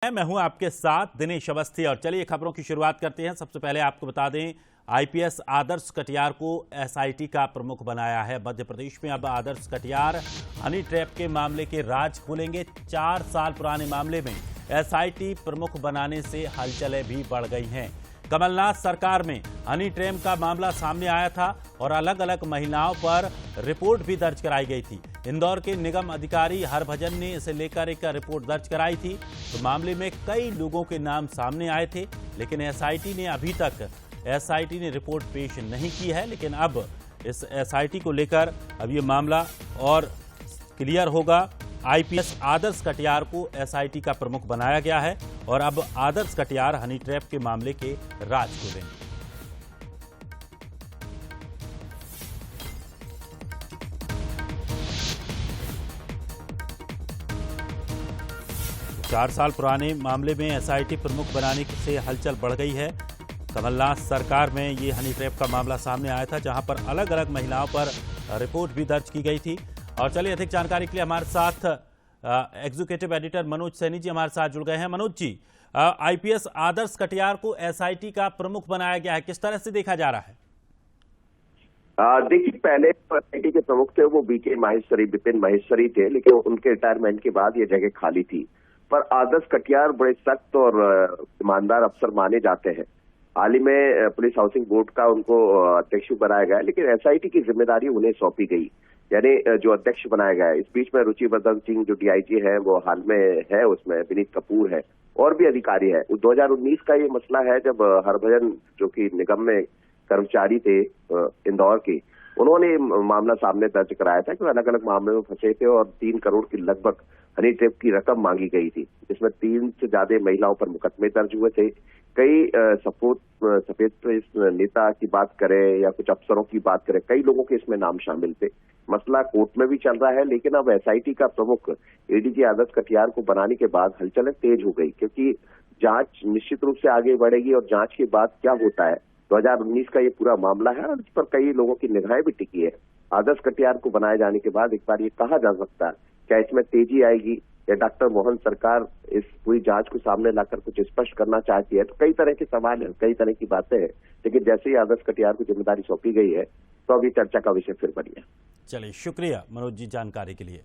मैं हूं आपके साथ दिनेश अवस्थी और चलिए खबरों की शुरुआत करते हैं। सबसे पहले आपको बता दें, आईपीएस आदर्श कटियार को एसआईटी का प्रमुख बनाया है। मध्य प्रदेश में अब आदर्श कटियार हनी ट्रैप के मामले के राज खोलेंगे। 4 साल पुराने मामले में एसआईटी प्रमुख बनाने से हलचलें भी बढ़ गई हैं। कमलनाथ सरकार में हनी ट्रैप का मामला सामने आया था और अलग अलग महिलाओं पर रिपोर्ट भी दर्ज कराई गई थी। इंदौर के निगम अधिकारी हरभजन ने इसे लेकर एक रिपोर्ट दर्ज कराई थी। तो मामले में कई लोगों के नाम सामने आए थे, लेकिन एसआईटी ने अभी तक रिपोर्ट पेश नहीं की है। लेकिन अब इस एसआईटी को लेकर अब ये मामला और क्लियर होगा। आईपीएस आदर्श कटियार को एसआईटी का प्रमुख बनाया गया है और अब आदर्श कटियार हनी ट्रैप के मामले के राज खोलेंगे। 4 साल पुराने मामले में एसआईटी प्रमुख बनाने से हलचल बढ़ गई है। कमलनाथ सरकार में ये हनी ट्रैप का मामला सामने आया था, जहां पर अलग अलग महिलाओं पर रिपोर्ट भी दर्ज की गई थी। और चलिए अधिक जानकारी के लिए हमारे साथ एग्जीक्यूटिव एडिटर मनोज सैनी जी हमारे साथ जुड़ गए हैं। मनोज जी, आईपीएस आदर्श कटियार को एसआईटी का प्रमुख बनाया गया है, किस तरह से देखा जा रहा है? देखिए, पहले एसआईटी के प्रमुख थे वो बीके माहेश्वरी, विपिन माहेश्वरी थे, लेकिन उनके रिटायरमेंट के बाद ये जगह खाली थी। पर आदर्श कटियार बड़े सख्त और ईमानदार अफसर माने जाते हैं। हाल ही में पुलिस हाउसिंग बोर्ड का उनको अध्यक्ष बनाया गया, लेकिन एसआईटी की जिम्मेदारी उन्हें सौंपी गई, यानी जो अध्यक्ष बनाया गया है। इस बीच में रुचिवर्धन सिंह जो डीआईजी है वो हाल में है, उसमें विनीत कपूर है और भी अधिकारी है। 2019 का ये मसला है जब हरभजन जो कि निगम में कर्मचारी थे इंदौर के, उन्होंने मामला सामने दर्ज कराया था कि अलग अलग मामले में फंसे थे और 3 करोड़ की लगभग हनी ट्रैप की रकम मांगी गई थी, जिसमें 3 से ज्यादा महिलाओं पर मुकदमे दर्ज हुए थे। कई सफेद नेता की बात करें या कुछ अफसरों की बात करें, कई लोगों के इसमें नाम शामिल थे। मसला कोर्ट में भी चल रहा है, लेकिन अब एसआईटी का प्रमुख एडीजी आदर्श कटियार को बनाने के बाद हलचलें तेज हो गई, क्योंकि जांच निश्चित रूप से आगे बढ़ेगी और जांच के बाद क्या होता है। 2019 का ये पूरा मामला है और इस पर कई लोगों की निगाहें भी टिकी है। आदर्श कटियार को बनाए जाने के बाद एक बार ये कहा जा सकता है क्या इसमें तेजी आएगी या डॉक्टर मोहन सरकार इस पूरी जांच को सामने लाकर कुछ स्पष्ट करना चाहती है। तो कई तरह के सवाल हैं, कई तरह की बातें हैं, लेकिन जैसे ही आदर्श कटियार को जिम्मेदारी सौंपी गई है तो अभी चर्चा का विषय फिर बनी है। चलिए, शुक्रिया मनोज जी जानकारी के लिए।